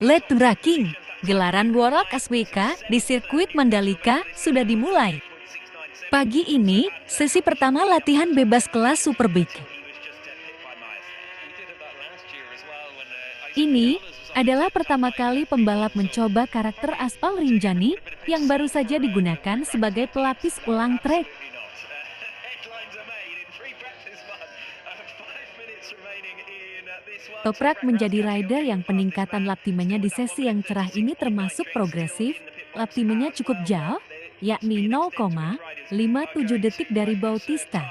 Toprak, gelaran WSBK di sirkuit Mandalika sudah dimulai. Pagi ini, sesi pertama latihan bebas kelas Superbig. Ini adalah pertama kali pembalap mencoba karakter aspal rinjani yang baru saja digunakan sebagai pelapis ulang trek. Toprak menjadi rider yang peningkatan lap timenya di sesi yang cerah ini termasuk progresif. Lap timenya cukup jauh, yakni 0,57 detik dari Bautista.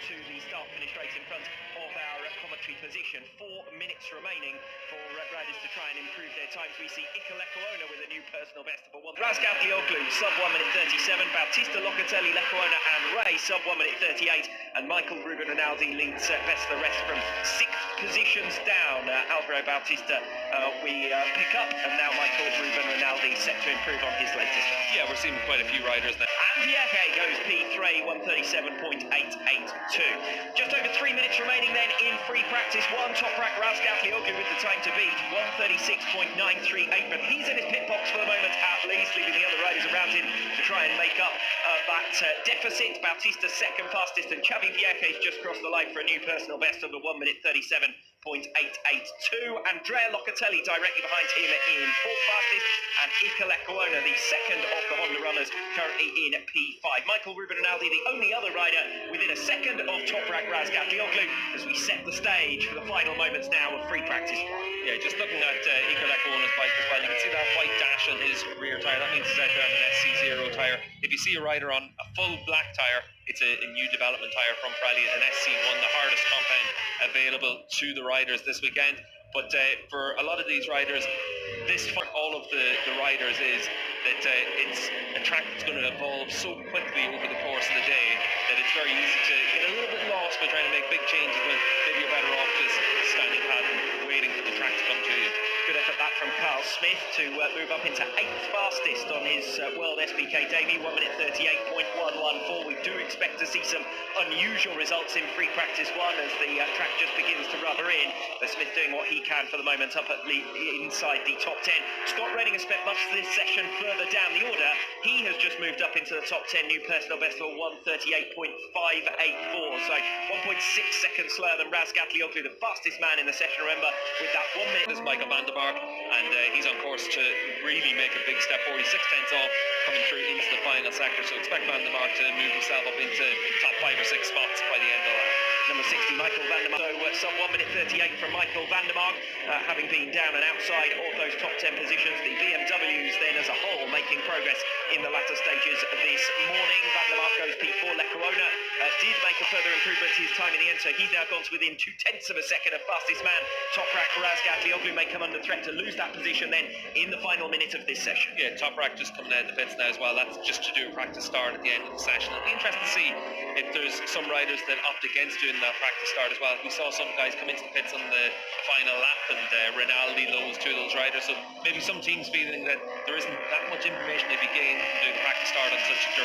onto the start-finish race in front of our commentary position. 4 minutes remaining for riders to try and improve their times. We see Lecuona with a new personal best of 1. Razgatlioglu, sub 1 minute 37. Bautista, Locatelli, Lecuona and Ray, sub 1 minute 38. And Michael Ruben Rinaldi leads best the rest from 6th positions down. Alvaro Bautista we pick up, and now Michael Ruben Rinaldi set to improve on his latest. Yeah, we're seeing quite a few riders now. And Yeke goes P3, 137.882. Just over 3 minutes remaining then in free practice 1. Toprak, Razgatlioglu with the time to beat, 136.938. But he's in his pit box for the moment at least, leaving the other riders around him to try and make up that deficit. Bautista second fastest, and Xavi Vieques just crossed the line for a new personal best of the 1 minute 37.882. Andrea Locatelli directly behind him in fourth fastest, and Lecuona, the second of the Honda runners, currently in P5. Michael Ruben Rinaldi, the only other rider within a second of Toprak, Razgatlioglu, as we set the stage for the final moments now of free practice 1. Yeah, just looking at Lecuona's bike as well, you can see that white dash on his rear tyre. That means he's out there on an SC0 tyre. If you see a rider on a full black tyre, it's a new development tyre from Pirelli, an SC1, the hardest compound available to the riders this weekend. But for a lot of these riders, this for all of the riders is that it's a track that's going to evolve so quickly over the course of the day that it's very easy to get a little bit lost by trying to make big changes when maybe you're better off just standing pat and waiting for the track to come to you. Good effort that from Carl Smith to move up into 8th fastest on his World SBK debut, 1 minute 38.114. We do expect to see some unusual results in free practice 1 as the track just begins to rubber in. But Smith doing what he can for the moment up at inside the top 10. Scott Redding has spent much of this session further down the order. He has just moved up into the top 10, new personal best of 138.584. So 1.6 seconds slower than Razgatlioglu, the fastest man in the session, remember, with that 1 minute. There's Michael van der Mark, and he's on course to really make a big step forward. He's 6/10 off coming through into the final sector, so expect van der Mark to move himself up into top 5 or 6 spots by the end of that. Number 60, Michael van der Mark. So some 1 minute 38 from Michael van der Mark, having been down and outside of those top 10 positions. The BMWs then as a whole making progress in the latter stages of this morning. Van der Mark goes P4. Lecuona did make a further improvement to his time in the end, so he's now gone to within 0.2 of a second of fastest man. Toprak, Razgatlioglu may come under threat to lose that position then in the final minute of this session. Yeah, Toprak just coming out of the pits now as well. That's just to do a practice start at the end of the session. It'll be interesting to see if there's some riders that opt against doing that practice start as well. We saw some guys come into the pits on the final lap, and Rinaldi lowes 2 of those riders, so maybe some teams feeling that there isn't that much information to be gained from doing a practice start on such a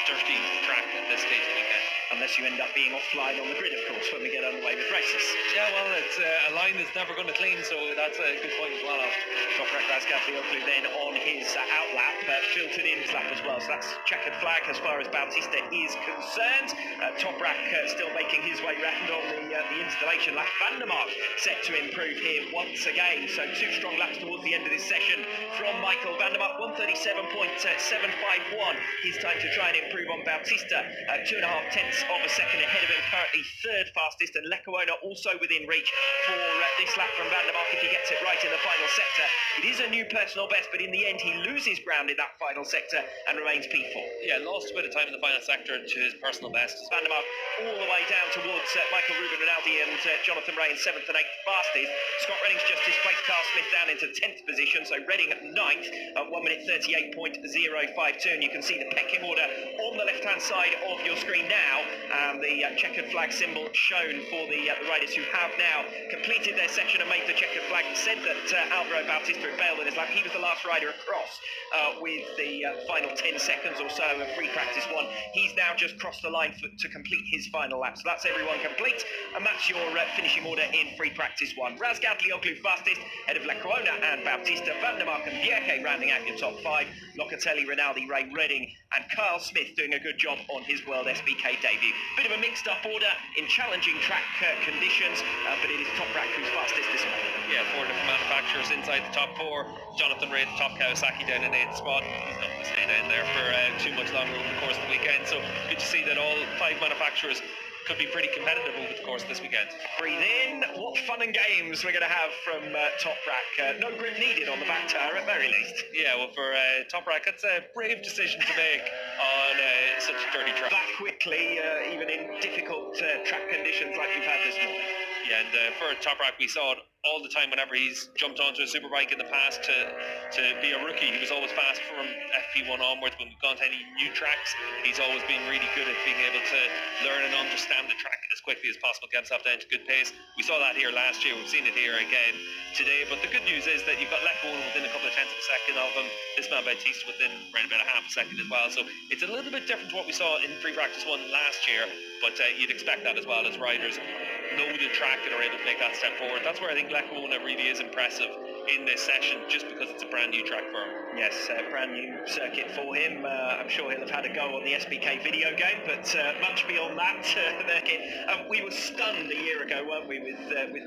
dirty track at this stage of the weekend. Unless you end up being offline on the grid, of course, when we get underway with races. Yeah, well, it's a line that's never going to clean, so that's a good point as well. Toprak, Razgatlioglu then on his outlap, filtered in his lap as well, so that's checkered flag as far as Bautista is concerned. Toprak still making his way round on the installation lap. Van der Mark set to improve here once again, so 2 strong laps towards the end of this session from Michael van der Mark. 137.751 his time to try and improve on Bautista, 2.5 of a second ahead of him, currently 3rd fastest, and Lecuona also within reach for this lap from van der Mark if he gets it right in the final sector. It is a new personal best, but in the end he loses ground in that final sector and remains P4. Yeah, lost a bit of time in the final sector to his personal best. Van der Mark all the way down towards Michael Ruben Rinaldi and Jonathan Ray in 7th and 8th fastest. Scott Redding's just displaced Carl Smith down into 10th position, so Redding at 9th at 1 minute 38.052. And you can see the pecking order on the left-hand side of your screen now. The checkered flag symbol shown for the riders who have now completed their session and made the checkered flag. Said that Alvaro Bautista had bailed in his lap. He was the last rider across with the final 10 seconds or so of free practice 1. He's now just crossed the line to complete his final lap. So that's everyone complete, and that's your finishing order in free practice 1. Razgat Lioglu fastest, ahead of Lecuona and Bautista. Van der Mark and Bierke rounding out your top 5. Locatelli, Rinaldi, Ray, Redding, and Carl Smith doing a good job on his World SBK debut. Bit of a mixed up order in challenging track conditions, but it is Toprak who's fastest this morning. Yeah, 4 different manufacturers inside the top 4. Jonathan Ray, the top Kawasaki down in 8th spot. He's not going to stay down there for too much longer over the course of the weekend. So good to see that all 5 manufacturers could be pretty competitive over the course of this weekend. Breathe in. What fun and games we're going to have from Toprak. No grip needed on the back tyre at very least. Yeah, well, for Toprak, that's a brave decision to make on such a dirty track. That quickly, even in difficult track conditions like we've had this morning. Yeah, and for Toprak, we saw it all the time whenever he's jumped onto a superbike in the past to be a rookie. He was always fast from FP1 onwards. When we've gone to any new tracks, he's always been really good at being able to learn and understand the track as quickly as possible, get himself down to good pace. We saw that here last year. We've seen it here again today. But the good news is that you've got Lecuona within a couple of tenths of a second of him. This man Bautista within right about a half a second as well. So it's a little bit different to what we saw in free practice 1 last year. But you'd expect that as well, as riders know the track and are able to make that step forward. That's where I think Lecuona really is impressive in this session, just because it's a brand new track for him. Yes, brand new circuit for him. I'm sure he'll have had a go on the SBK video game, but much beyond that, we were stunned a year ago, weren't we, with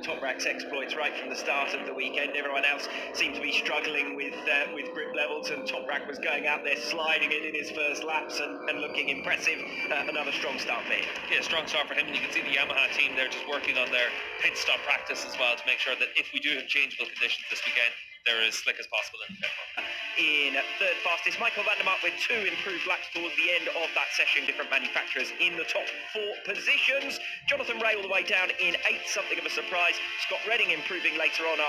Toprak's exploits right from the start of the weekend. Everyone else seemed to be struggling with grip levels, and Toprak was going out there sliding it in his first laps and looking impressive. Another strong start for him. Yeah, strong start for him, and you can see the Yamaha team there just working on their pit stop practice as well to make sure that if we do have changeable conditions this weekend, they're as slick as possible in the pit. In 3rd fastest, Michael van der Mark with 2 improved laps towards the end of that session. Different manufacturers in the top 4 positions. Jonathan Ray all the way down in 8th, something of a surprise. Scott Redding improving later on